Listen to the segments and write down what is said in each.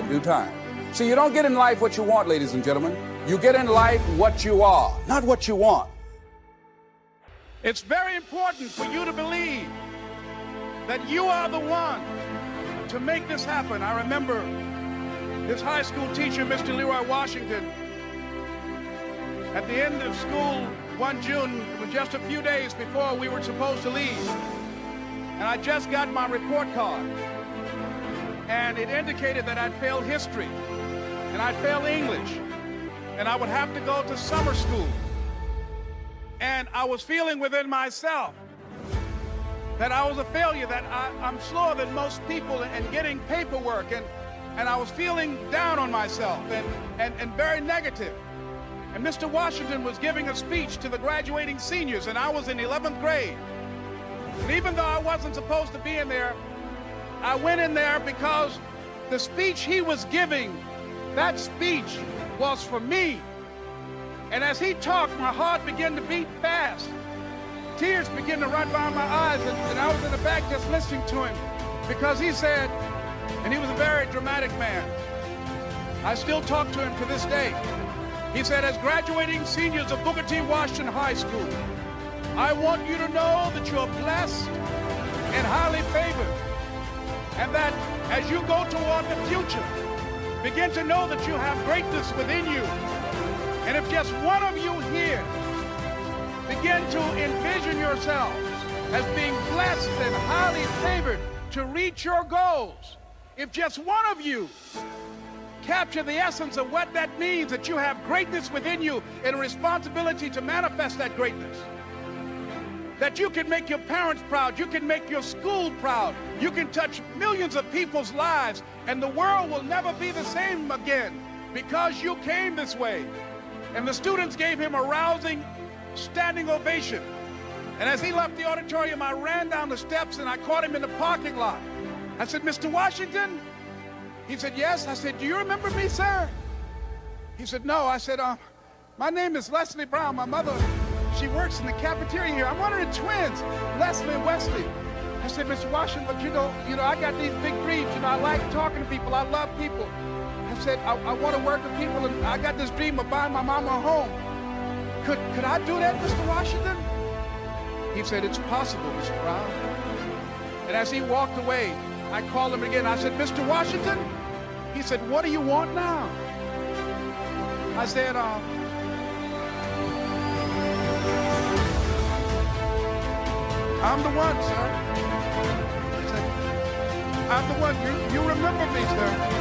in due time. See, you don't get in life what you want, ladies and gentlemen. You get in life what you are, not what you want. It's very important for you to believe that you are the one to make this happen. I remember this high school teacher, Mr. Leroy Washington, at the end of school one June, it was just a few days before we were supposed to leave, and I just got my report card, and it indicated that I'd failed history, and I'd failed English, and I would have to go to summer school. And I was feeling within myself that I was a failure, that I'm slower than most people in getting paperwork, and I was feeling down on myself and very negative. And Mr. Washington was giving a speech to the graduating seniors, and I was in 11th grade. And even though I wasn't supposed to be in there, I went in there because the speech he was giving, that speech was for me. And as he talked, my heart began to beat fast. Tears began to run down my eyes, and I was in the back just listening to him because he said, and he was a very dramatic man. I still talk to him to this day. He said, as graduating seniors of Booker T. Washington High School, I want you to know that you're blessed and highly favored, and that as you go toward the future, begin to know that you have greatness within you. And if just one of you here begin to envision yourselves as being blessed and highly favored to reach your goals, if just one of you capture the essence of what that means, that you have greatness within you and a responsibility to manifest that greatness, that you can make your parents proud, you can make your school proud, you can touch millions of people's lives, and the world will never be the same again because you came this way. And the students gave him a rousing standing ovation. And as he left the auditorium, I ran down the steps and I caught him in the parking lot. I said, Mr. Washington? He said, yes. I said, do you remember me, sir? He said, no. I said, my name is Leslie Brown. My mother, she works in the cafeteria here. I'm one of the twins, Leslie and Wesley. I said, Mr. Washington, but you know, I got these big dreams. You know, I like talking to people. I love people. I said, I want to work with people, and I got this dream of buying my mama a home. Could I do that, Mr. Washington? He said, it's possible, Mr. Brown. And as he walked away, I called him again. I said, Mr. Washington? He said, what do you want now? I said, I'm the one, sir. He said, I'm the one. You remember me, sir.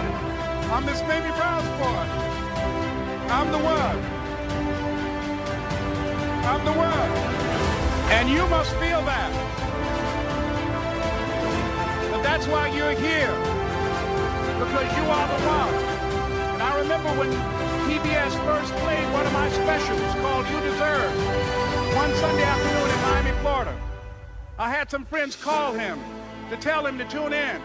I'm Miss Baby Brown's boy. I'm the one. I'm the one. And you must feel that. But that's why you're here. Because you are the one. And I remember when PBS first played one of my specials called You Deserve, one Sunday afternoon in Miami, Florida. I had some friends call him to tell him to tune in.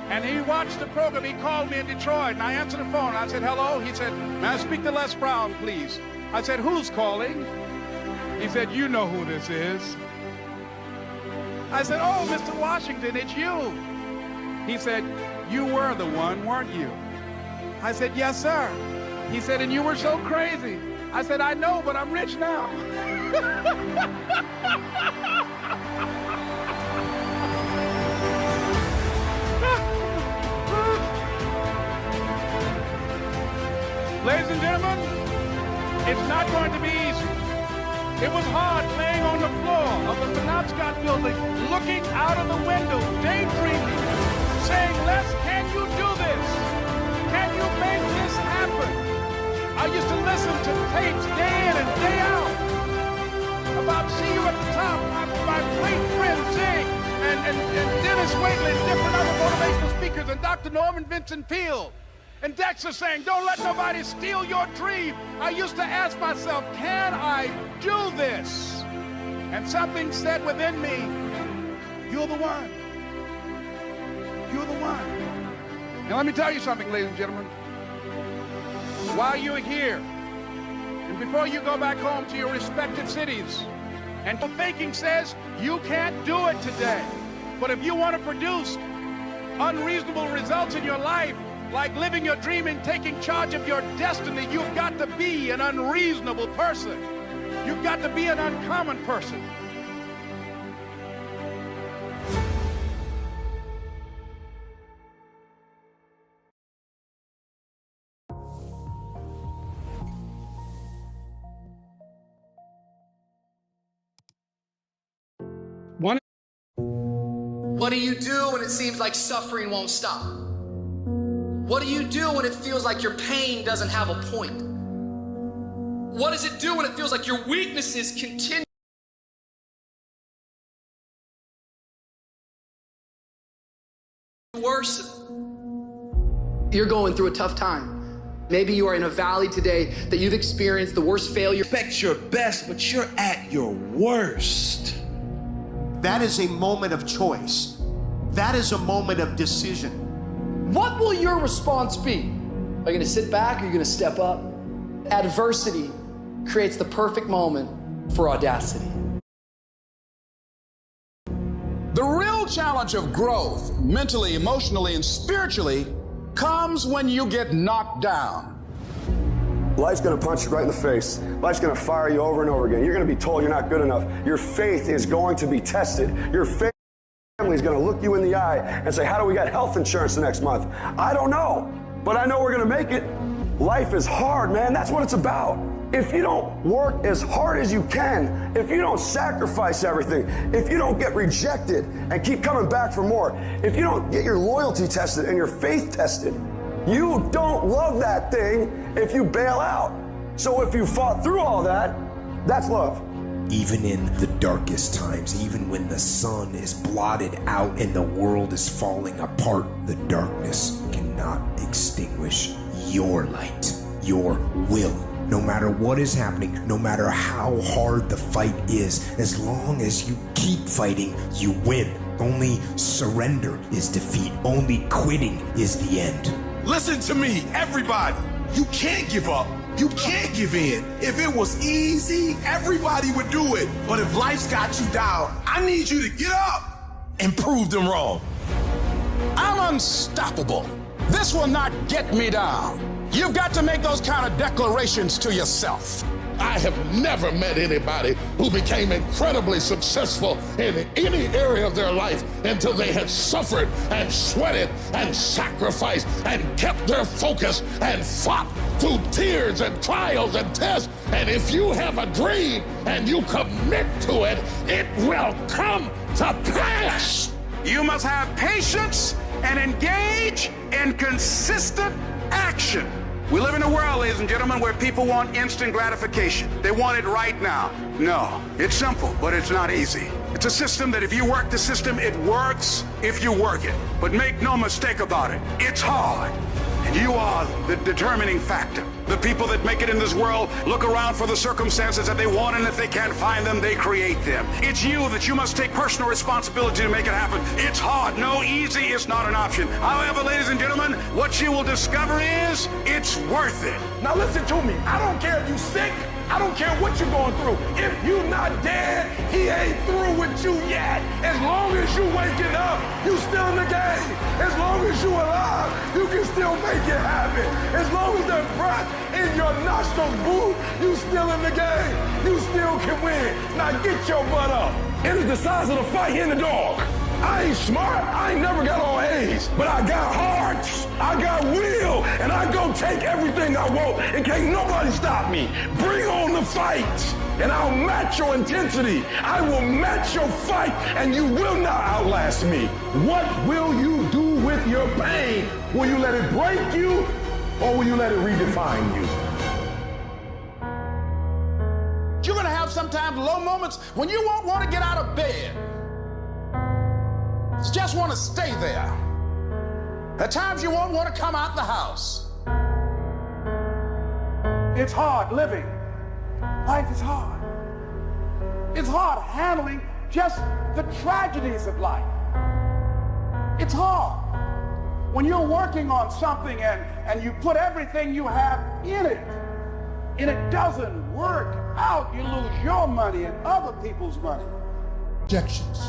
And he watched the program. He called me in Detroit, and I answered the phone. I said, hello. He said, may I speak to Les Brown, please? I said, who's calling? He said, you know who this is. I said, oh, Mr. Washington, it's you. He said, you were the one, weren't you? I said, yes, sir. He said, and you were so crazy. I said, I know, but I'm rich now. Ladies and gentlemen, it's not going to be easy. It was hard laying on the floor of the Penobscot building, looking out of the window, daydreaming, saying, Les, can you do this? Can you make this happen? I used to listen to tapes day in and day out about See You at the Top, my great friend Zig, and Dennis Waitley, and different other motivational speakers, and Dr. Norman Vincent Peale. And Dexter saying, don't let nobody steal your dream. I used to ask myself, can I do this? And something said within me, you're the one. You're the one. Now let me tell you something, ladies and gentlemen. While you're here, and before you go back home to your respective cities, and thinking says you can't do it today. But if you want to produce unreasonable results in your life, like living your dream and taking charge of your destiny, you've got to be an unreasonable person. You've got to be an uncommon person. What do you do when it seems like suffering won't stop? What do you do when it feels like your pain doesn't have a point? What does it do when it feels like your weaknesses continue to worsen? You're going through a tough time. Maybe you are in a valley today that you've experienced the worst failure. Expect your best, but you're at your worst. That is a moment of choice. That is a moment of decision. What will your response be? Are you going to sit back or are you going to step up? Adversity creates the perfect moment for audacity. The real challenge of growth, mentally, emotionally, and spiritually, comes when you get knocked down. Life's gonna punch you right in the face. Life's gonna fire you over and over again. You're gonna be told you're not good enough. Your faith is going to be tested. Your family is gonna look you in the eye and say, how do we get health insurance the next month? I don't know, but I know we're gonna make it. Life is hard, man. That's what it's about. If you don't work as hard as you can, if you don't sacrifice everything, if you don't get rejected and keep coming back for more, if you don't get your loyalty tested and your faith tested, you don't love that thing if you bail out. So if you fought through all that, that's love. Even in the darkest times, even when the sun is blotted out and the world is falling apart, the darkness cannot extinguish your light, your will. No matter what is happening, no matter how hard the fight is, as long as you keep fighting, you win. Only surrender is defeat. Only quitting is the end. Listen to me, everybody. You can't give up. You can't give in. If it was easy, everybody would do it. But if life's got you down, I need you to get up and prove them wrong. I'm unstoppable. This will not get me down. You've got to make those kind of declarations to yourself. I have never met anybody who became incredibly successful in any area of their life until they had suffered and sweated and sacrificed and kept their focus and fought through tears and trials and tests. And if you have a dream and you commit to it, it will come to pass. You must have patience and engage in consistent action. We live in a world, ladies and gentlemen, where people want instant gratification. They want it right now. No, it's simple, but it's not easy. It's a system that if you work the system, it works if you work it. But make no mistake about it, it's hard. And you are the determining factor. The people that make it in this world look around for the circumstances that they want, and if they can't find them, they create them. It's you that you must take personal responsibility to make it happen. It's hard. No, easy is not an option. However, ladies and gentlemen, what you will discover is it's worth it. Now listen to me. I don't care if you're sick. I don't care what you're going through. If you're not dead, he ain't through with you yet. As long as you waking up, you still in the game. As long as you alive, you can still make it happen. As long as that breath in your nostrils move, you still in the game. You still can win. Now get your butt up. It is the size of the fight in the dog. I ain't smart, I ain't never got all A's, but I got heart, I got will, and I go take everything I want, and can't nobody stop me. Bring on the fight, and I'll match your intensity. I will match your fight, and you will not outlast me. What will you do with your pain? Will you let it break you, or will you let it redefine you? You're gonna have sometimes low moments when you won't want to get out of bed. You just want to stay there. At times you won't want to come out the house. It's hard living. Life is hard. It's hard handling just the tragedies of life. It's hard when you're working on something and you put everything you have in it, and it doesn't work out. You lose your money and other people's money. Objections.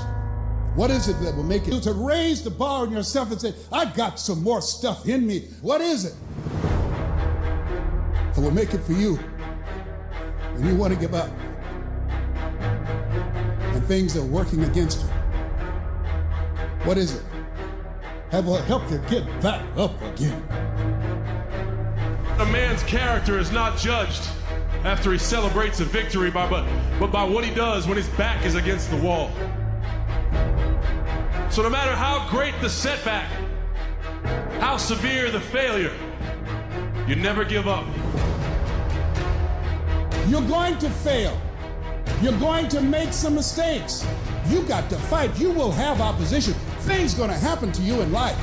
What is it that will make you to raise the bar on yourself and say, I got some more stuff in me? What is it that will make it for you when you want to give up and things are working against you? What is it that will help you get back up again? A man's character is not judged after he celebrates a victory but by what he does when his back is against the wall. So no matter how great the setback, how severe the failure, you never give up. You're going to fail. You're going to make some mistakes. You got to fight. You will have opposition. Things going to happen to you in life.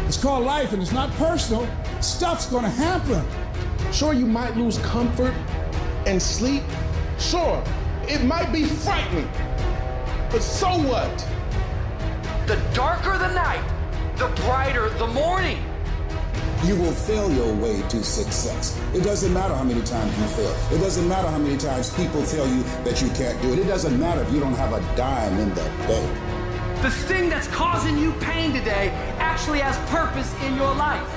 It's called life, and it's not personal. Stuff's going to happen. Sure, you might lose comfort and sleep. Sure, it might be frightening. But so what? The darker the night, the brighter the morning. You will fail your way to success. It doesn't matter how many times you fail. It doesn't matter how many times people tell you that you can't do it. It doesn't matter if you don't have a dime in the bank. The thing that's causing you pain today actually has purpose in your life.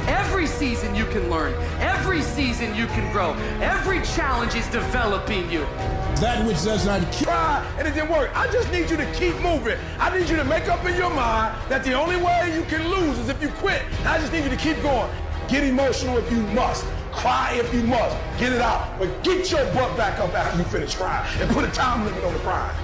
Every season you can learn. Every season you can grow. Every challenge is developing you. That which does not Try, and it didn't work. I just need you to keep moving. I need you to make up in your mind that the only way you can lose is if you quit. I just need you to keep going. Get emotional if you must. Cry if you must. Get it out. But get your butt back up after you finish crying and put a time limit on the crying.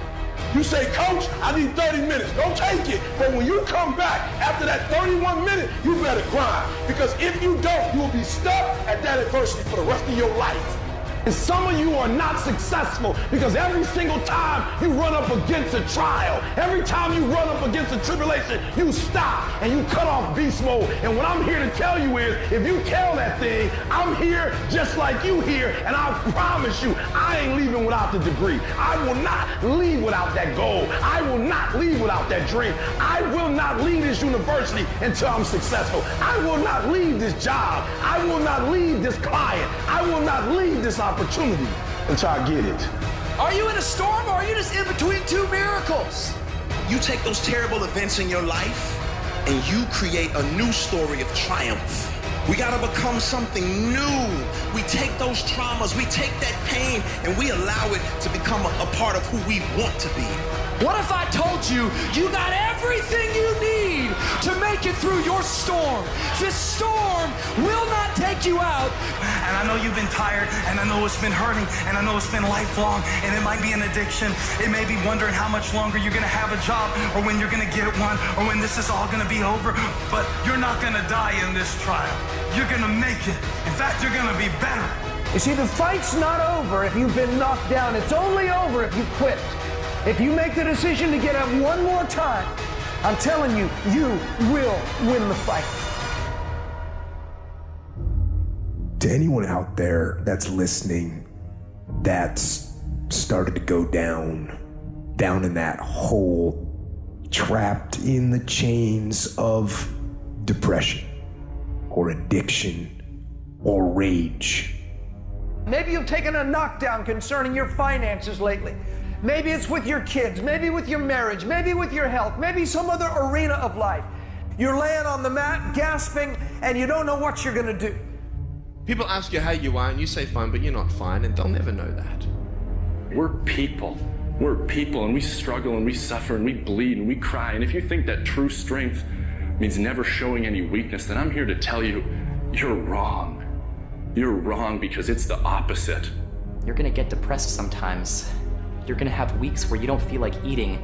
You say, Coach, I need 30 minutes. Don't take it. But when you come back after that 31 minutes, you better grind. Because if you don't, you'll be stuck at that adversity for the rest of your life. And some of you are not successful because every single time you run up against a trial, every time you run up against a tribulation, you stop and you cut off beast mode. And what I'm here to tell you is, if you tell that thing, I'm here just like you here, and I promise you, I ain't leaving without the degree. I will not leave without that goal. I will not leave without that dream. I will not leave this university until I'm successful. I will not leave this job. I will not leave this client. I will not leave this opportunity until I get it. Are you in a storm, or are you just in between two miracles? You take those terrible events in your life and you create a new story of triumph. We gotta become something new. We take those traumas, we take that pain, and we allow it to become a part of who we want to be. What if I told you you got everything you need to make it through your storm? This storm will not take you out. And I know you've been tired, and I know it's been hurting, and I know it's been lifelong, and it might be an addiction. It may be wondering how much longer you're gonna have a job, or when you're gonna get one, or when this is all gonna be over. But you're not gonna die in this trial. You're gonna make it. In fact, you're gonna be better. You see, the fight's not over if you've been knocked down. It's only over if you quit. If you make the decision to get up one more time, I'm telling you, you will win the fight. To anyone out there that's listening, that's started to go down in that hole, trapped in the chains of depression or addiction or rage. Maybe you've taken a knockdown concerning your finances lately. Maybe it's with your kids, maybe with your marriage, maybe with your health, maybe some other arena of life. You're laying on the mat, gasping, and you don't know what you're gonna do. People ask you how you are, and you say fine, but you're not fine, and they'll never know that. We're people. We're people, and we struggle, and we suffer, and we bleed, and we cry. And if you think that true strength means never showing any weakness, then I'm here to tell you, you're wrong. You're wrong, because it's the opposite. You're gonna get depressed sometimes. You're gonna have weeks where you don't feel like eating,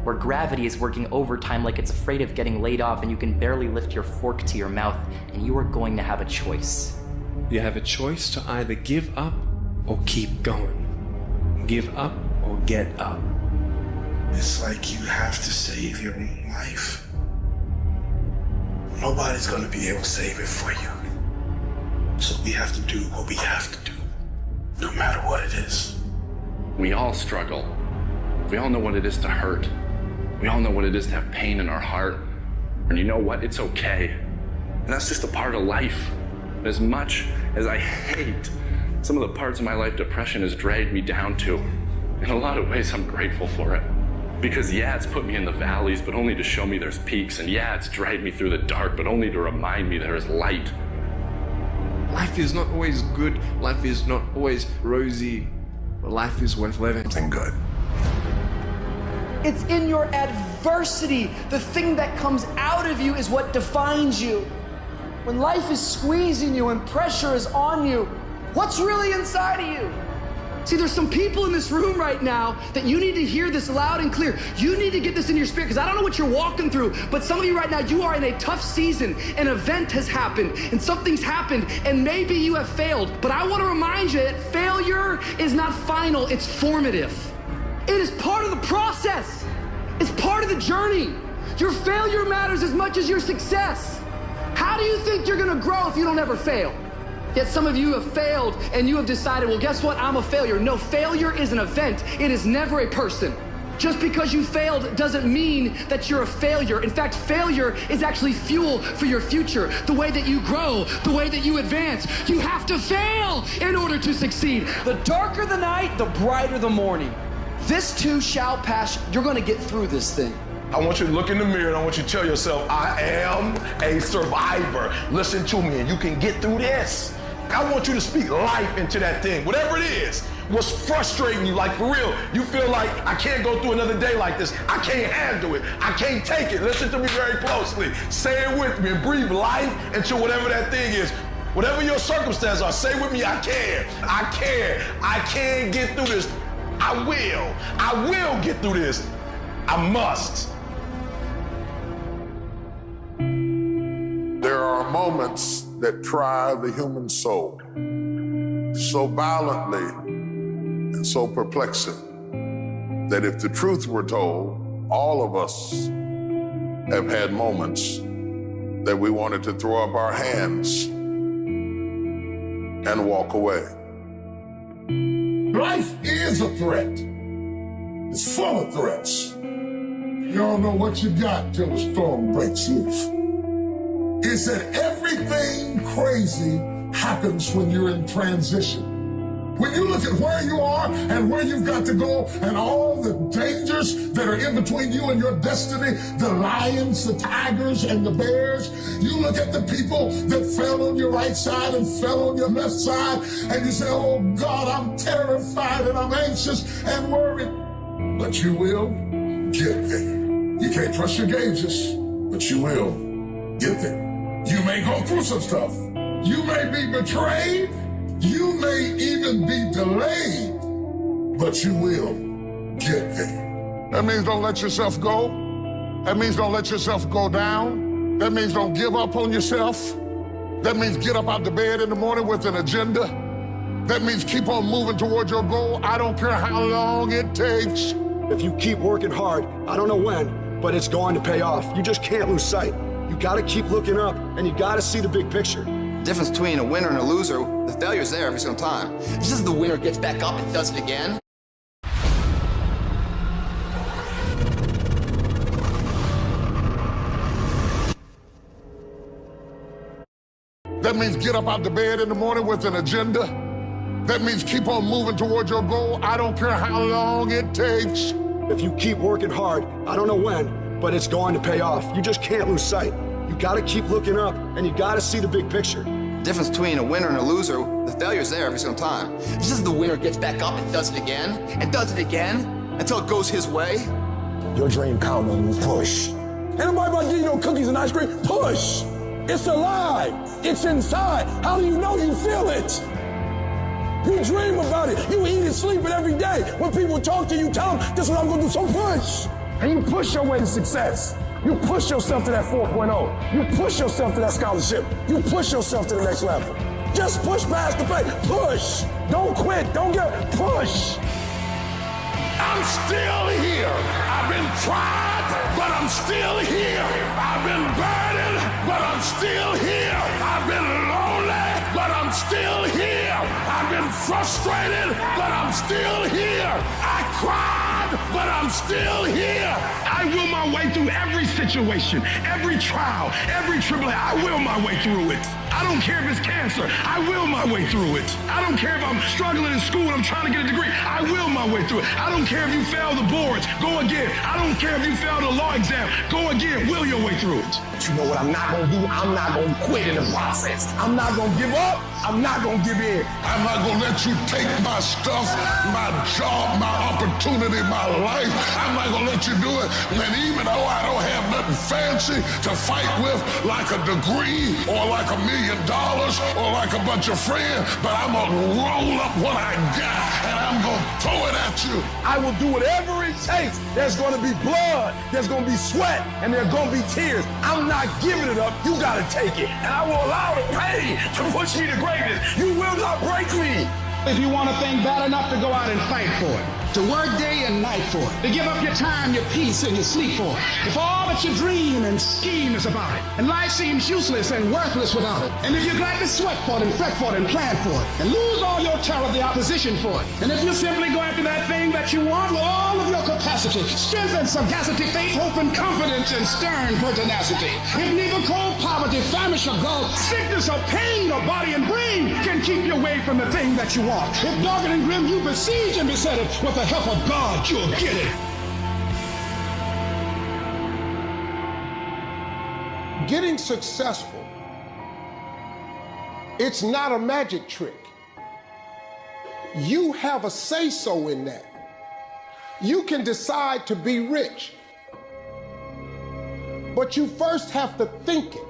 where gravity is working overtime like it's afraid of getting laid off and you can barely lift your fork to your mouth, and you are going to have a choice. You have a choice to either give up or keep going. Give up or get up. It's like you have to save your own life. Nobody's gonna be able to save it for you. So we have to do what we have to do, no matter what it is. We all struggle. We all know what it is to hurt. We all know what it is to have pain in our heart. And you know what? It's okay. And that's just a part of life. As much as I hate some of the parts of my life depression has dragged me down to, in a lot of ways, I'm grateful for it. Because yeah, it's put me in the valleys, but only to show me there's peaks. And yeah, it's dragged me through the dark, but only to remind me there is light. Life is not always good. Life is not always rosy. But life is worth living. And good. It's in your adversity. The thing that comes out of you is what defines you. When life is squeezing you and pressure is on you, what's really inside of you? See, there's some people in this room right now that you need to hear this loud and clear. You need to get this in your spirit, because I don't know what you're walking through, but some of you right now, you are in a tough season. An event has happened, and something's happened, and maybe you have failed. But I want to remind you that failure is not final, it's formative. It is part of the process. It's part of the journey. Your failure matters as much as your success. How do you think you're gonna grow if you don't ever fail? Yet some of you have failed and you have decided, well, guess what? I'm a failure. No, failure is an event. It is never a person. Just because you failed doesn't mean that you're a failure. In fact, failure is actually fuel for your future. The way that you grow, the way that you advance. You have to fail in order to succeed. The darker the night, the brighter the morning. This too shall pass. You're gonna get through this thing. I want you to look in the mirror and I want you to tell yourself, I am a survivor. Listen to me and you can get through this. I want you to speak life into that thing, whatever it is. What's frustrating you, like for real, you feel like I can't go through another day like this. I can't handle it. I can't take it. Listen to me very closely. Say it with me and breathe life into whatever that thing is. Whatever your circumstances are, say with me, I can. I can. I can get through this. I will get through this. I must. There are moments that try the human soul so violently and so perplexing that if the truth were told, all of us have had moments that we wanted to throw up our hands and walk away. Life is a threat. It's full of threats. You don't know what you got till the storm breaks loose. It's that everything crazy happens when you're in transition. When you look at where you are and where you've got to go and all the dangers that are in between you and your destiny, the lions, the tigers, and the bears, you look at the people that fell on your right side and fell on your left side, and you say, oh God, I'm terrified and I'm anxious and worried. But you will get there. You can't trust your gauges, but you will get there. You may go through some stuff. You may be betrayed. You may even be delayed, but you will get there. That means don't let yourself go. That means don't let yourself go down. That means don't give up on yourself. That means get up out the bed in the morning with an agenda. That means keep on moving toward your goal. I don't care how long it takes. If you keep working hard, I don't know when, but it's going to pay off. You just can't lose sight. You gotta keep looking up, and you gotta see the big picture. The difference between a winner and a loser, the failure's there every single time. It's just the winner gets back up and does it again. That means get up out the bed in the morning with an agenda. That means keep on moving toward your goal. I don't care how long it takes. If you keep working hard, I don't know when, but it's going to pay off. You just can't lose sight. You gotta keep looking up, and you gotta see the big picture. The difference between a winner and a loser, the failure's there every single time. It's just the winner gets back up and does it again, until it goes his way. Your dream come when you push. Ain't nobody about to give you no cookies and ice cream. Push. It's alive. It's inside. How do you know you feel it? You dream about it. You eat and sleep it every day. When people talk to you, tell them, this is what I'm gonna do, so push. And you push your way to success. You push yourself to that 4.0. You push yourself to that scholarship. You push yourself to the next level. Just push past the pain. Push. Don't quit. Don't push. I'm still here. I've been tried, but I'm still here. I've been burdened, but I'm still here. I've been lonely, but I'm still here. I've been frustrated, but I'm still here. I cried, but I'm still here. I will my way through every situation, every trial, every tribulation. I will my way through it. I don't care if it's cancer. I will my way through it. I don't care if I'm struggling in school and I'm trying to get a degree. I will my way through it. I don't care if you fail the boards. Go again. I don't care if you fail the law exam. Go again. Will your way through it. But you know what I'm not gonna do? I'm not gonna quit in the process. I'm not gonna give up. I'm not gonna give in. I'm not gonna let you take my stuff, my job, my opportunity, my life. I'm not gonna let you do it. And even though I don't have nothing fancy to fight with, like a degree or like $1 million or like a bunch of friends, but I'm gonna roll up what I got and I'm gonna throw it at you. I will do whatever it takes. There's gonna be blood, there's gonna be sweat, and there's gonna be tears. I'm not giving it up. You gotta take it. And I will allow the pain to push me to greatness. You will not break me. If you want a thing bad enough to go out and fight for it, to work day and night for it, to give up your time, your peace, and your sleep for it, if all that you dream and scheme is about it, and life seems useless and worthless without it, and if you're glad to sweat for it and fret for it and plan for it, and lose all your terror of the opposition for it, and if you simply go after that thing that you want with all of your capacity, strength and sagacity, faith, hope, and confidence, and stern pertinacity, if neither cold poverty, famish or gulf, sickness or pain or body and brain can keep you away from the thing that you want, if dogged and grim you besiege and beset it with the help of God, you'll get it. Getting successful, it's not a magic trick. You have a say-so in that. You can decide to be rich, but you first have to think it.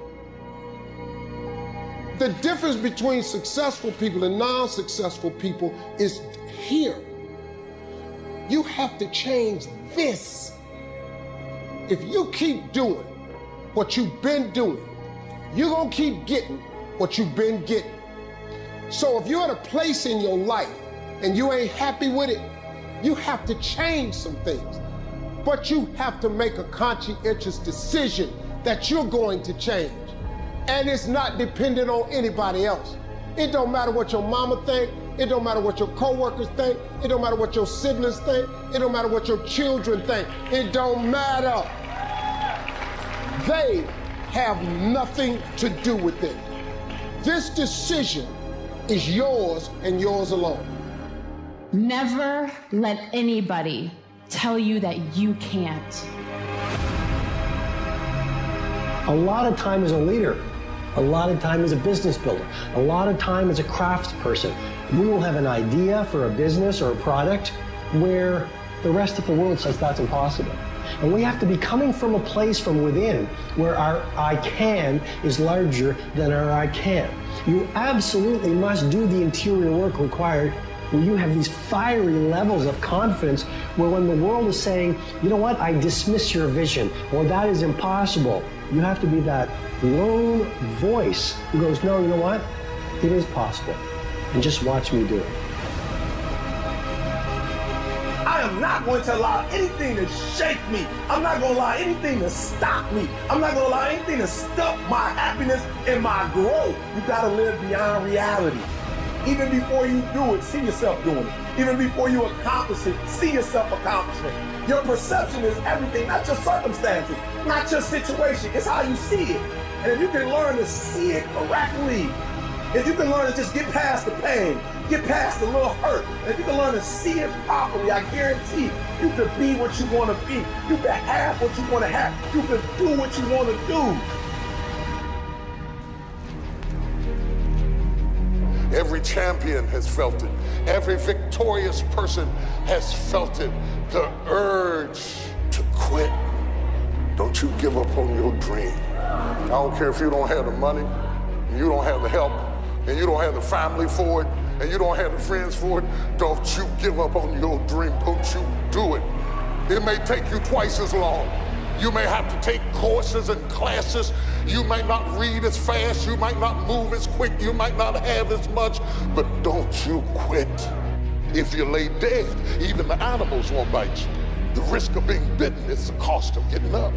The difference between successful people and non-successful people is here. You have to change this. If you keep doing what you've been doing, you're gonna keep getting what you've been getting. So if you're at a place in your life and you ain't happy with it, you have to change some things. But you have to make a conscientious decision that you're going to change. And it's not dependent on anybody else. It don't matter what your mama think. It don't matter what your coworkers think. It don't matter what your siblings think. It don't matter what your children think. It don't matter. They have nothing to do with it. This decision is yours and yours alone. Never let anybody tell you that you can't. A lot of time as a leader, a lot of time as a business builder, a lot of time as a craftsperson, we will have an idea for a business or a product where the rest of the world says that's impossible. And we have to be coming from a place from within where our I can is larger than our I can. You absolutely must do the interior work required where you have these fiery levels of confidence where when the world is saying, you know what, I dismiss your vision, or that is impossible, you have to be that lone voice who goes, no, you know what, it is possible, and just watch me do it. I am not going to allow anything to shake me. I'm not going to allow anything to stop me. I'm not going to allow anything to stop my happiness and my growth. You got to live beyond reality. Even before you do it, see yourself doing it. Even before you accomplish it, see yourself accomplishing it. Your perception is everything, not your circumstances, not your situation. It's how you see it. And if you can learn to see it correctly, if you can learn to just get past the pain, get past the little hurt, and if you can learn to see it properly, I guarantee you can be what you want to be. You can have what you want to have. You can do what you want to do. Every champion has felt it. Every victorious person has felt it. The urge to quit. Don't you give up on your dream. I don't care if you don't have the money, and you don't have the help, and you don't have the family for it, and you don't have the friends for it. Don't you give up on your dream. Don't you do it. It may take you twice as long. You may have to take courses and classes. You might not read as fast. You might not move as quick. You might not have as much, but don't you quit. If you lay dead, even the animals won't bite you. The risk of being bitten is the cost of getting up.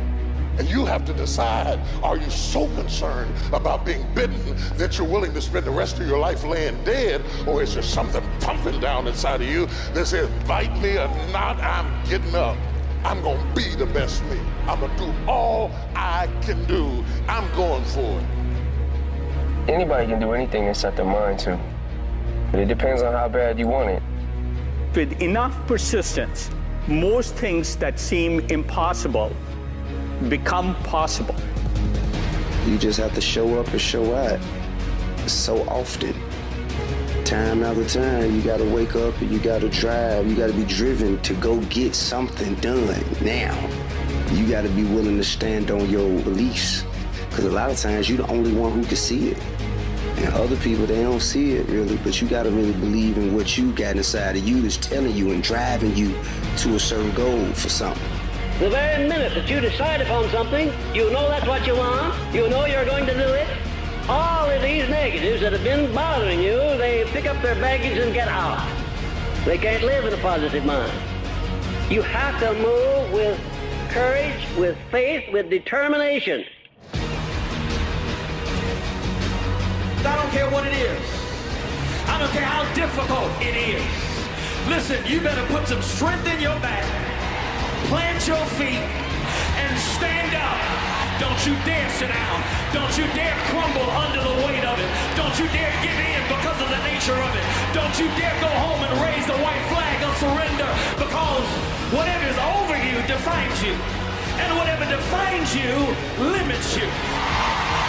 And you have to decide, are you so concerned about being bitten that you're willing to spend the rest of your life laying dead, or is there something pumping down inside of you that says, bite me or not, I'm getting up? I'm going to be the best me. I'm going to do all I can do. I'm going for it. Anybody can do anything they set their mind to, but it depends on how bad you want it. With enough persistence, most things that seem impossible become possible. You just have to show up and show out so often. Time after time, you gotta wake up and you gotta drive. You gotta be driven to go get something done now. You gotta be willing to stand on your beliefs, because a lot of times you're the only one who can see it. And other people, they don't see it really, but you gotta really believe in what you got inside of you that's telling you and driving you to a certain goal for something. The very minute that you decide upon something, you know that's what you want, you know you're going to do it. All of these negatives that have been bothering you, they pick up their baggage and get out. They can't live in a positive mind. You have to move with courage, with faith, with determination. I don't care what it is. I don't care how difficult it is. Listen, you better put some strength in your back, plant your feet, and stand up. Don't you dare sit down. Don't you dare crumble under the weight of it. Don't you dare give in because of the nature of it. Don't you dare go home and raise the white flag of surrender, because whatever is over you defines you. And whatever defines you limits you.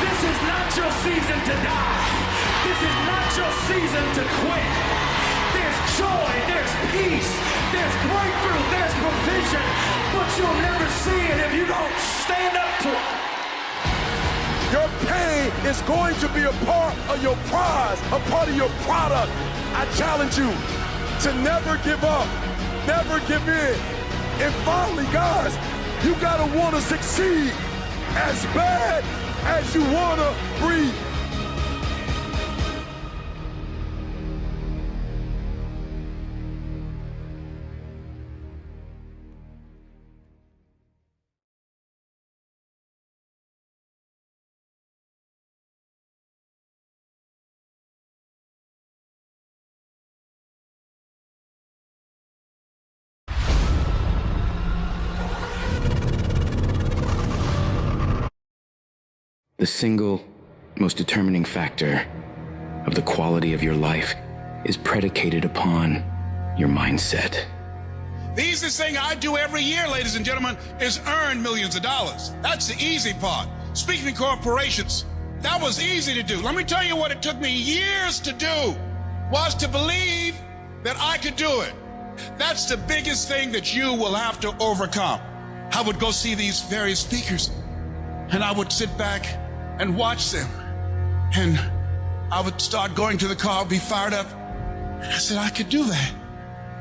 This is not your season to die. This is not your season to quit. There's joy, there's peace, there's breakthrough, there's provision, but you'll never see it if you don't stand up to it. Your pain is going to be a part of your prize, a part of your product. I challenge you to never give up, never give in. And finally, guys, you gotta wanna succeed as bad as you wanna breathe. The single most determining factor of the quality of your life is predicated upon your mindset. The easiest thing I do every year, ladies and gentlemen, is earn millions of dollars. That's the easy part. Speaking to corporations, that was easy to do. Let me tell you what it took me years to do, was to believe that I could do it. That's the biggest thing that you will have to overcome. I would go see these various speakers, and I would sit back and watch them. And I would start going to the car, be fired up. And I said, I could do that.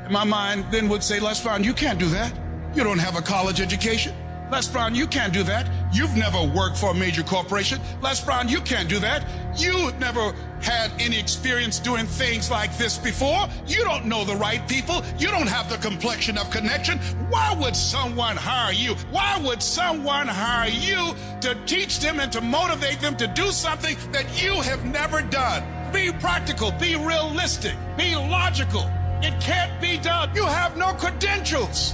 And my mind then would say, Les Brown, you can't do that. You don't have a college education. Les Brown, you can't do that. You've never worked for a major corporation. Les Brown, you can't do that. You never had any experience doing things like this before. You don't know the right people. You don't have the complexion of connection. Why would someone hire you? Why would someone hire you to teach them and to motivate them to do something that you have never done? Be practical, be realistic, be logical. It can't be done. You have no credentials.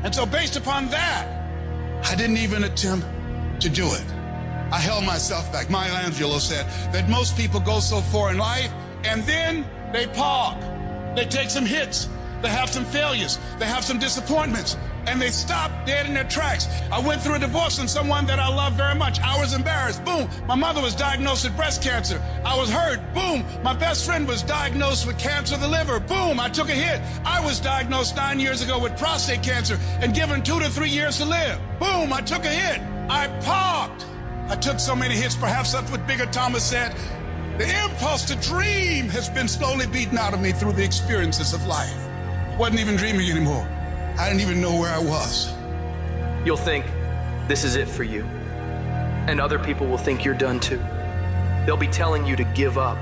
And so based upon that, I didn't even attempt to do it. I held myself back. Maya Angelou said that most people go so far in life and then they park. They take some hits. They have some failures. They have some disappointments. And they stop dead in their tracks. I went through a divorce from someone that I love very much. I was embarrassed. Boom. My mother was diagnosed with breast cancer. I was hurt. Boom. My best friend was diagnosed with cancer of the liver. Boom. I took a hit. I was diagnosed 9 years ago with prostate cancer and given 2 to 3 years to live. Boom. I took a hit. I parked. I took so many hits. Perhaps that's what Bigger Thomas said. The impulse to dream has been slowly beaten out of me through the experiences of life. I wasn't even dreaming anymore. I didn't even know where I was. You'll think this is it for you. And other people will think you're done too. They'll be telling you to give up.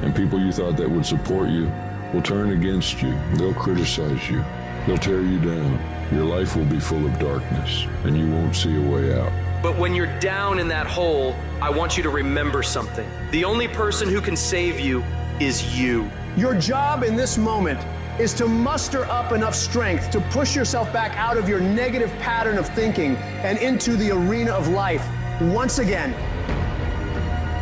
And people you thought that would support you will turn against you. They'll criticize you. They'll tear you down. Your life will be full of darkness, and you won't see a way out. But when you're down in that hole, I want you to remember something. The only person who can save you is you. Your job in this moment is to muster up enough strength to push yourself back out of your negative pattern of thinking and into the arena of life once again.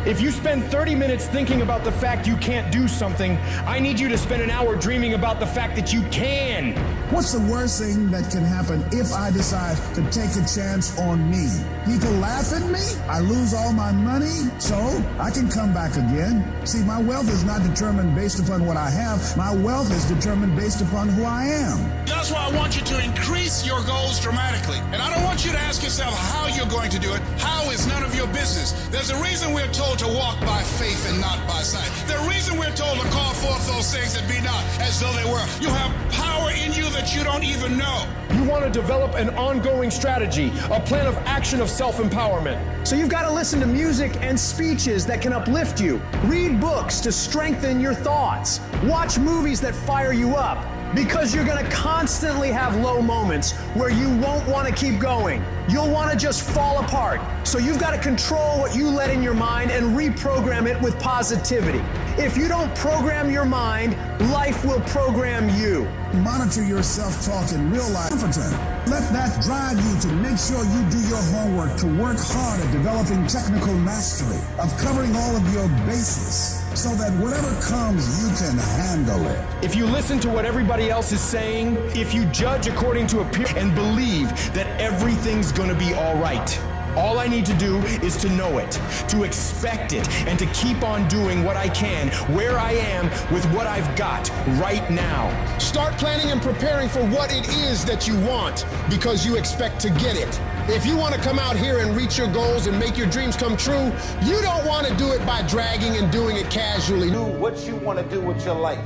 If you spend 30 minutes thinking about the fact you can't do something, I need you to spend an hour dreaming about the fact that you can. What's the worst thing that can happen if I decide to take a chance on me? People laugh at me, I lose all my money, so I can come back again. See, my wealth is not determined based upon what I have. My wealth is determined based upon who I am. That's why I want you to increase your goals dramatically. And I don't want you to ask yourself how you're going to do it. How is none of your business. There's a reason we're told to walk by faith and not by sight. The reason we're told to call forth those things that be not as though they were. You have power in you that you don't even know. You want to develop an ongoing strategy, a plan of action of self-empowerment. So you've got to listen to music and speeches that can uplift you. Read books to strengthen your thoughts. Watch movies that fire you up. Because you're going to constantly have low moments where you won't want to keep going. You'll want to just fall apart. So you've got to control what you let in your mind and reprogram it with positivity. If you don't program your mind, life will program you. Monitor your self-talk and realize competent. Let that drive you to make sure you do your homework, to work hard at developing technical mastery, of covering all of your bases, so that whatever comes, you can handle it. If you listen to what everybody else is saying, if you judge according to appearance and believe that everything's gonna be all right, all I need to do is to know it, to expect it, and to keep on doing what I can, where I am, with what I've got right now. Start planning and preparing for what it is that you want, because you expect to get it. If you want to come out here and reach your goals and make your dreams come true, you don't want to do it by dragging and doing it casually. Do what you want to do with your life.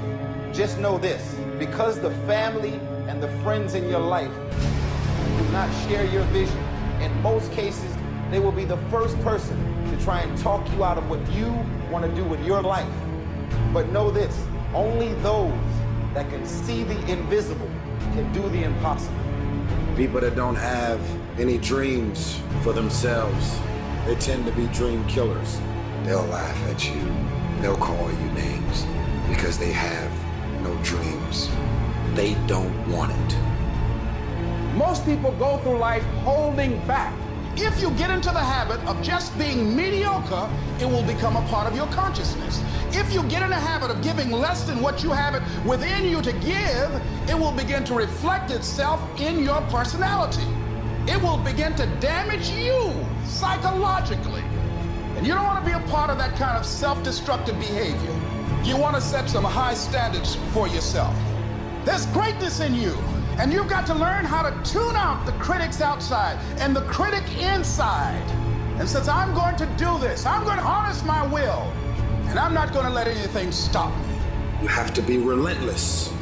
Just know this, because the family and the friends in your life do not share your vision, in most cases, they will be the first person to try and talk you out of what you want to do with your life. But know this, only those that can see the invisible can do the impossible. People that don't have any dreams for themselves, they tend to be dream killers. They'll laugh at you, they'll call you names because they have no dreams. They don't want it. Most people go through life holding back. If you get into the habit of just being mediocre, it will become a part of your consciousness. If you get in the habit of giving less than what you have it within you to give, it will begin to reflect itself in your personality. It will begin to damage you psychologically. And you don't want to be a part of that kind of self-destructive behavior. You want to set some high standards for yourself. There's greatness in you. And you've got to learn how to tune out the critics outside and the critic inside. And since I'm going to do this, I'm going to harness my will, and I'm not going to let anything stop me. You have to be relentless.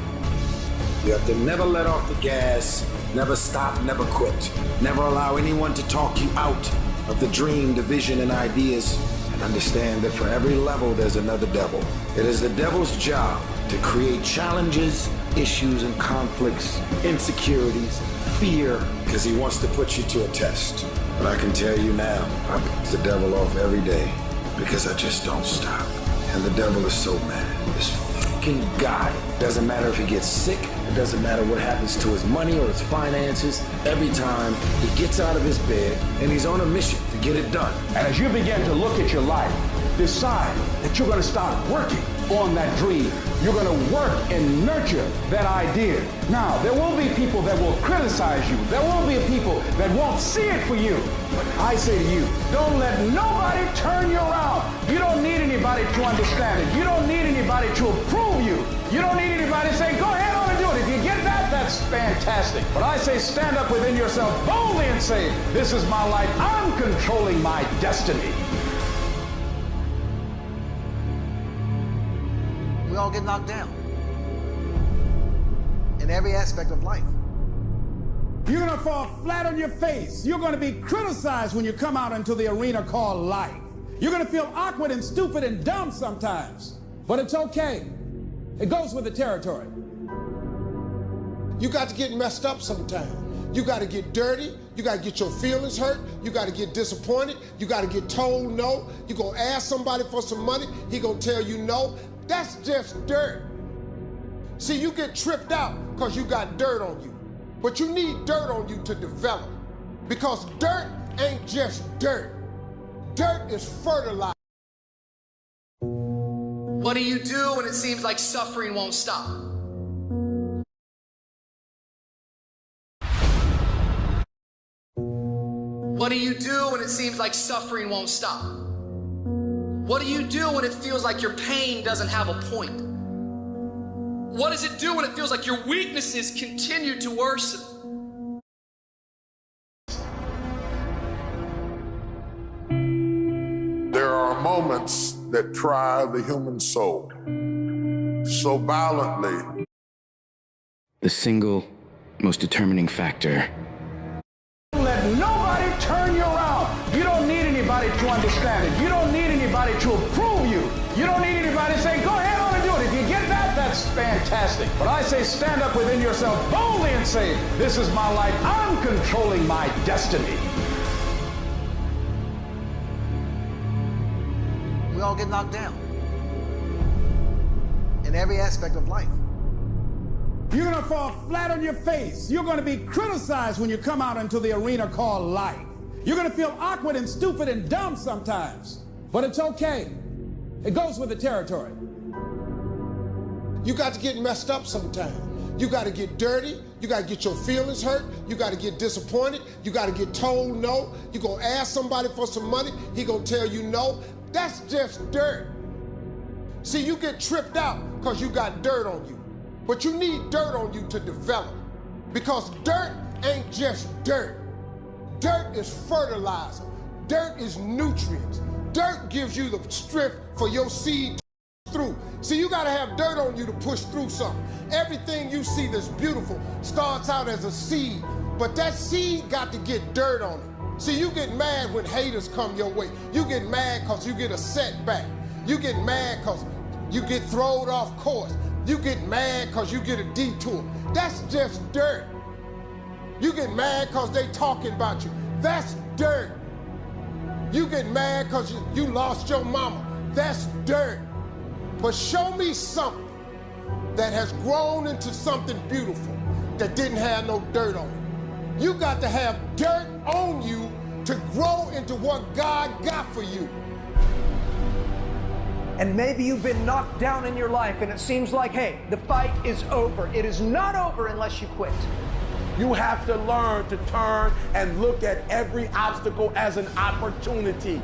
You have to never let off the gas, never stop, never quit. Never allow anyone to talk you out of the dream, the vision, and ideas. And understand that for every level, there's another devil. It is the devil's job to create challenges, issues and conflicts, insecurities, fear, because he wants to put you to a test. But I can tell you now, I beat the devil off every day because I just don't stop. And the devil is so mad. This fucking guy, doesn't matter if he gets sick, it doesn't matter what happens to his money or his finances, every time he gets out of his bed and he's on a mission to get it done. And as you begin to look at your life, decide that you're going to start working on that dream. You're going to work and nurture that idea. Now, there will be people that will criticize you. There will be people that won't see it for you. But I say to you, don't let nobody turn you around. You don't need anybody to understand it. You don't need anybody to approve you. You don't need anybody to say, go ahead on and do it. If you get that, that's fantastic. But I say stand up within yourself boldly and say, this is my life. I'm controlling my destiny. We all get knocked down in every aspect of life. You're gonna fall flat on your face. You're gonna be criticized when you come out into the arena called life. You're gonna feel awkward and stupid and dumb sometimes, but it's okay. It goes with the territory. You got to get messed up sometimes. You got to get dirty. You got to get your feelings hurt. You got to get disappointed. You got to get told no. You're going to ask somebody for some money. He going to tell you no. That's just dirt. See, you get tripped out because you got dirt on you. But you need dirt on you to develop. Because dirt ain't just dirt. Dirt is fertilizer. What do you do when it seems like suffering won't stop? What do you do when it seems like suffering won't stop? What do you do when it feels like your pain doesn't have a point? What does it do when it feels like your weaknesses continue to worsen? There are moments that try the human soul so violently. The single most determining factor. Let nobody turn you around. You don't need anybody to understand it. You don't need anybody to approve you. You don't need anybody to say, go ahead on and do it. If you get that, that's fantastic. But I say stand up within yourself boldly and say, this is my life. I'm controlling my destiny. We all get knocked down in every aspect of life. You're gonna fall flat on your face. You're gonna be criticized when you come out into the arena called life. You're gonna feel awkward and stupid and dumb sometimes, but it's okay. It goes with the territory. You got to get messed up sometimes. You got to get dirty. You got to get your feelings hurt. You got to get disappointed. You got to get told no. You're gonna ask somebody for some money. He gonna tell you no. That's just dirt. See, you get tripped out because you got dirt on you. But you need dirt on you to develop. Because dirt ain't just dirt. Dirt is fertilizer. Dirt is nutrients. Dirt gives you the strength for your seed to through. See, you gotta have dirt on you to push through something. Everything you see that's beautiful starts out as a seed, but that seed got to get dirt on it. See, you get mad when haters come your way. You get mad because you get a setback. You get mad because you get thrown off course. You get mad because you get a detour. That's just dirt. You get mad because they talking about you. That's dirt. You get mad because you lost your mama. That's dirt. But show me something that has grown into something beautiful that didn't have no dirt on it. You got to have dirt on you to grow into what God got for you. And maybe you've been knocked down in your life and it seems like, hey, the fight is over. It is not over unless you quit. You have to learn to turn and look at every obstacle as an opportunity.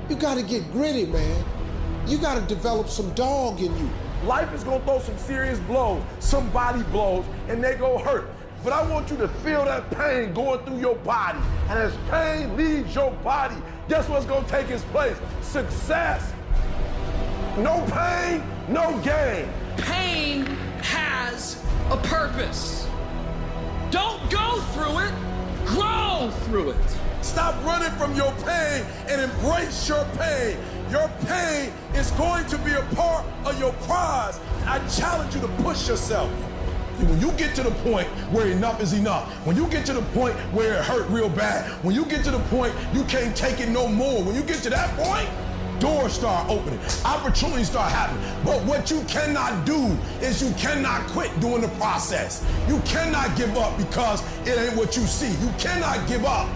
You got to get gritty, man. You got to develop some dog in you. Life is going to throw some serious blows, some body blows, and they go hurt. But I want you to feel that pain going through your body. And as pain leaves your body, guess what's going to take its place? Success. No pain, no gain. Pain has a purpose. Don't go through it, grow through it. Stop running from your pain and embrace your pain. Your pain is going to be a part of your prize. I challenge you to push yourself. When you get to the point where enough is enough, when you get to the point where it hurt real bad, when you get to the point you can't take it no more, when you get to that point, doors start opening, opportunities start happening. But what you cannot do is you cannot quit during the process. You cannot give up because it ain't what you see. You cannot give up.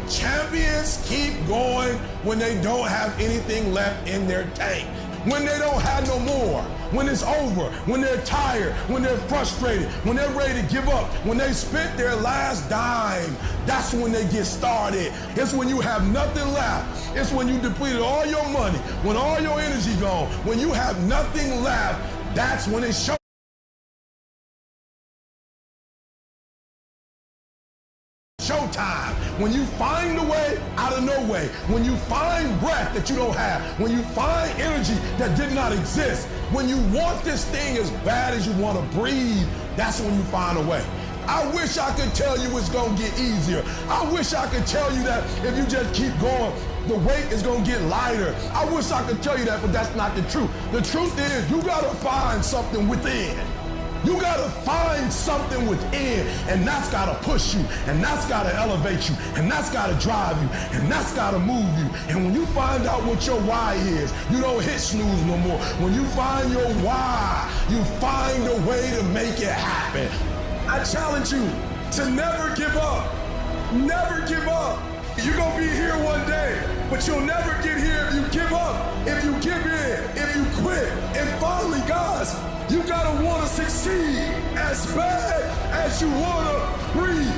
Champions keep going when they don't have anything left in their tank. When they don't have no more, when it's over, when they're tired, when they're frustrated, when they're ready to give up, when they spent their last dime, that's when they get started. It's when you have nothing left. It's when you depleted all your money, when all your energy gone, when you have nothing left, that's when it shows. Showtime. When you find a way out of no way, when you find breath that you don't have, when you find energy that did not exist, when you want this thing as bad as you want to breathe, that's when you find a way. I wish I could tell you it's going to get easier. I wish I could tell you that if you just keep going, the weight is going to get lighter. I wish I could tell you that, but that's not the truth. The truth is you got to find something within You gotta find something within, and that's gotta push you, and that's gotta elevate you, and that's gotta drive you, and that's gotta move you. And when you find out what your why is, you don't hit snooze no more. When you find your why, you find a way to make it happen. I challenge you to never give up. Never give up. You're gonna be here one day, but you'll never get here if you give up, if you give in, if you quit. And finally, guys, you gotta wanna succeed as bad as you wanna breathe.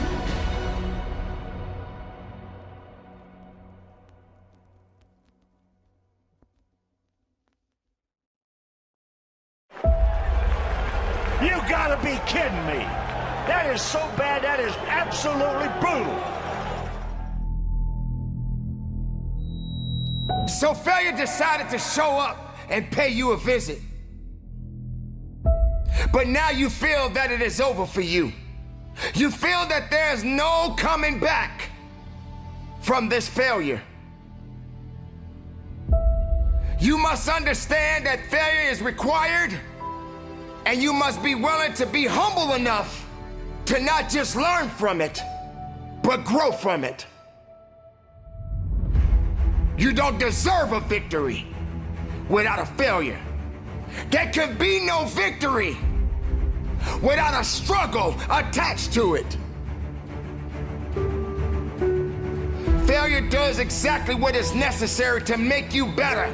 You gotta be kidding me. That is so bad, that is absolutely brutal. So failure decided to show up and pay you a visit. But now you feel that it is over for you. You feel that there's no coming back from this failure. You must understand that failure is required, and you must be willing to be humble enough to not just learn from it, but grow from it. You don't deserve a victory without a failure. There can be no victory without a struggle attached to it. Failure does exactly what is necessary to make you better,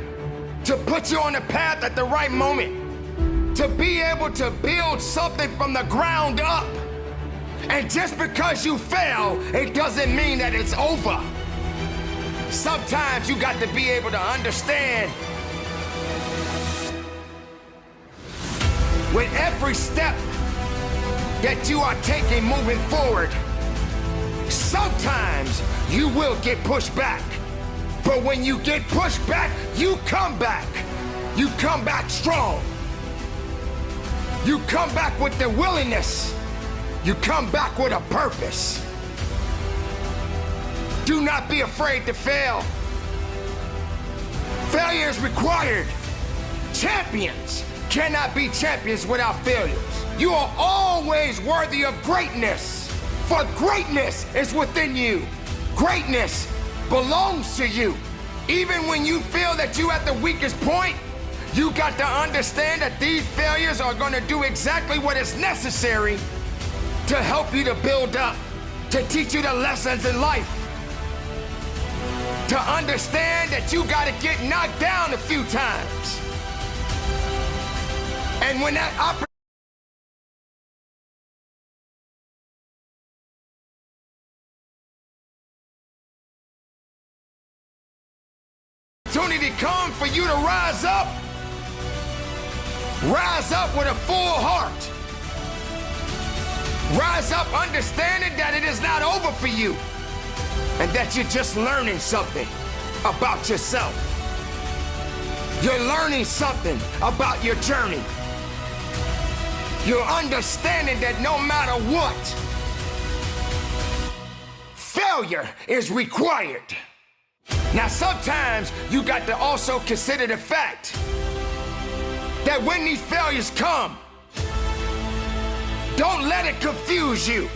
to put you on the path at the right moment, to be able to build something from the ground up. And just because you fail, it doesn't mean that it's over. Sometimes you got to be able to understand with every step that you are taking moving forward, sometimes you will get pushed back. But when you get pushed back, you come back. You come back strong. You come back with the willingness. You come back with a purpose. Do not be afraid to fail. Failure is required. Champions cannot be champions without failures. You are always worthy of greatness, for greatness is within you. Greatness belongs to you. Even when you feel that you're at the weakest point, you got to understand that these failures are going to do exactly what is necessary to help you to build up, to teach you the lessons in life. To understand that you gotta get knocked down a few times. And when that opportunity comes for you to rise up with a full heart. Rise up understanding that it is not over for you, and that you're just learning something about yourself. You're learning something about your journey. You're understanding that no matter what, failure is required. Now, sometimes you got to also consider the fact that when these failures come, don't let it confuse you.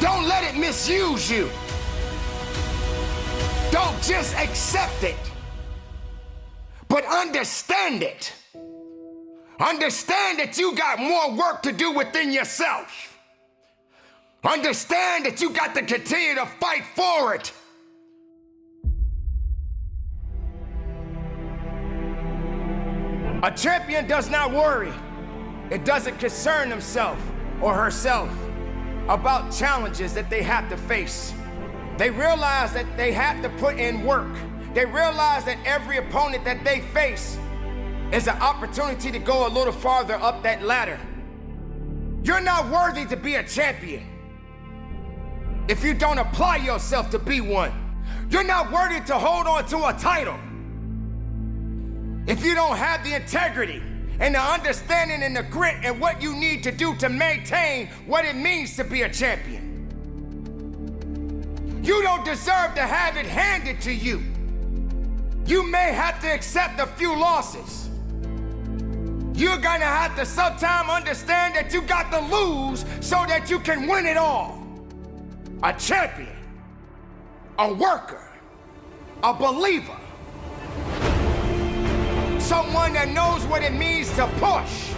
Don't let it misuse you. Don't just accept it, but understand it. Understand that you got more work to do within yourself. Understand that you got to continue to fight for it. A champion does not worry. It doesn't concern himself or herself about challenges that they have to face. They realize that they have to put in work. They realize that every opponent that they face is an opportunity to go a little farther up that ladder. You're not worthy to be a champion if you don't apply yourself to be one. You're not worthy to hold on to a title if you don't have the integrity and the understanding and the grit and what you need to do to maintain what it means to be a champion. You don't deserve to have it handed to you. You may have to accept a few losses, You're gonna have to sometime understand that you got to lose so that you can win it all. A champion, a worker, a believer, someone that knows what it means to push,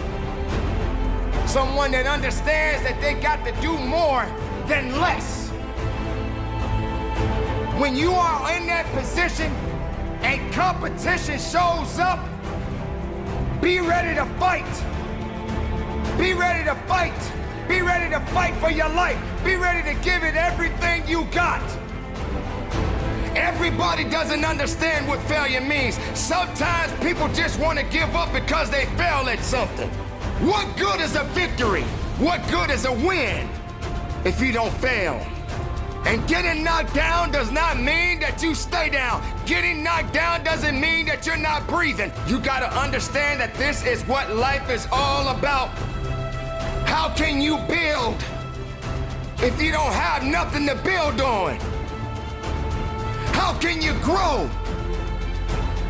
someone that understands that they got to do more than less. When you are in that position and competition shows up, be ready to fight. Be ready to fight. Be ready to fight for your life. Be ready to give it everything you got. Everybody doesn't understand what failure means. Sometimes people just want to give up because they fail at something. What good is a victory? What good is a win if you don't fail? And getting knocked down does not mean that you stay down. Getting knocked down doesn't mean that you're not breathing. You gotta understand that this is what life is all about. How can you build if you don't have nothing to build on? How can you grow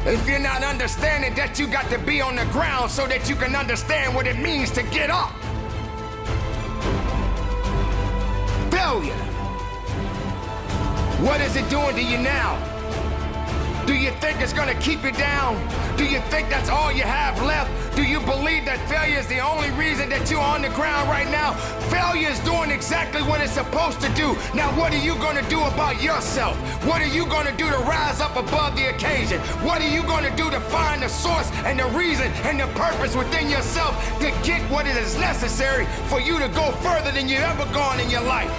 if you're not understanding that you got to be on the ground so that you can understand what it means to get up? Failure. What is it doing to you now? Do you think it's gonna keep you down? Do you think that's all you have left? Do you believe that failure is the only reason that you're on the ground right now? Failure is doing exactly what it's supposed to do. Now what are you gonna do about yourself? What are you gonna do to rise up above the occasion? What are you gonna do to find the source and the reason and the purpose within yourself to get what it is necessary for you to go further than you've ever gone in your life?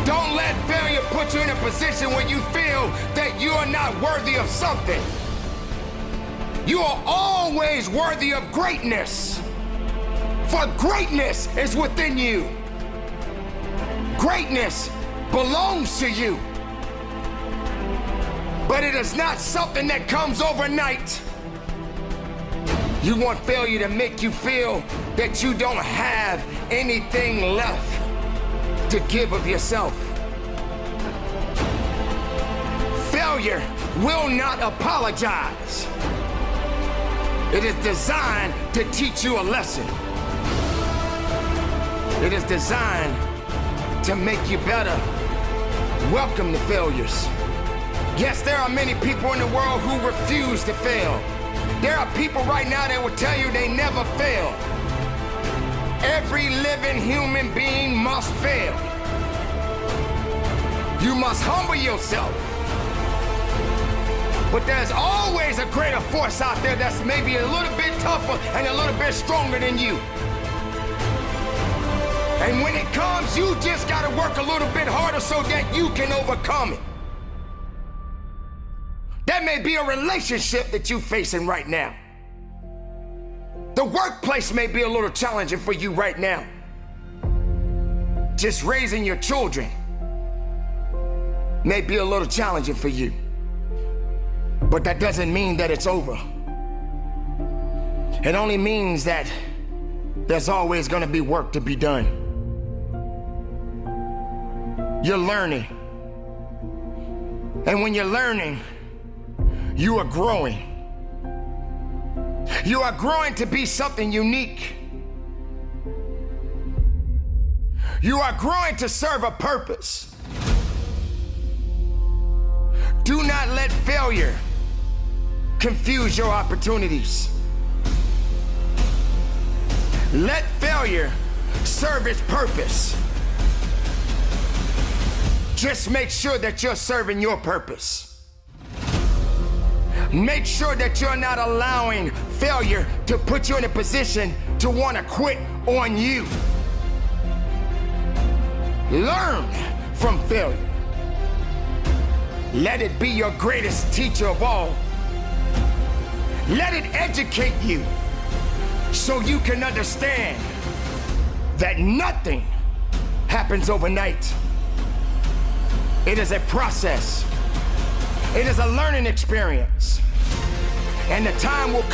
Don't let failure put you in a position where you feel that you are not worthy of something. You are always worthy of greatness. For greatness is within you. Greatness belongs to you. But it is not something that comes overnight. You want failure to make you feel that you don't have anything left to give of yourself. Failure will not apologize. It is designed to teach you a lesson. It is designed to make you better. Welcome to failures. Yes, there are many people in the world who refuse to fail. There are people right now that will tell you they never fail. Every living human being must fail. You must humble yourself. But there's always a greater force out there that's maybe a little bit tougher and a little bit stronger than you. And when it comes, you just gotta work a little bit harder so that you can overcome it. That may be a relationship that you're facing right now. The workplace may be a little challenging for you right now. Just raising your children may be a little challenging for you. But that doesn't mean that it's over. It only means that there's always gonna be work to be done. You're learning. And when you're learning, you are growing. You are growing to be something unique. You are growing to serve a purpose. Do not let failure confuse your opportunities. Let failure serve its purpose. Just make sure that you're serving your purpose. Make sure that you're not allowing failure to put you in a position to want to quit on you. Learn from failure. Let it be your greatest teacher of all. Let it educate you so you can understand that nothing happens overnight. It is a process. It is a learning experience. And the time will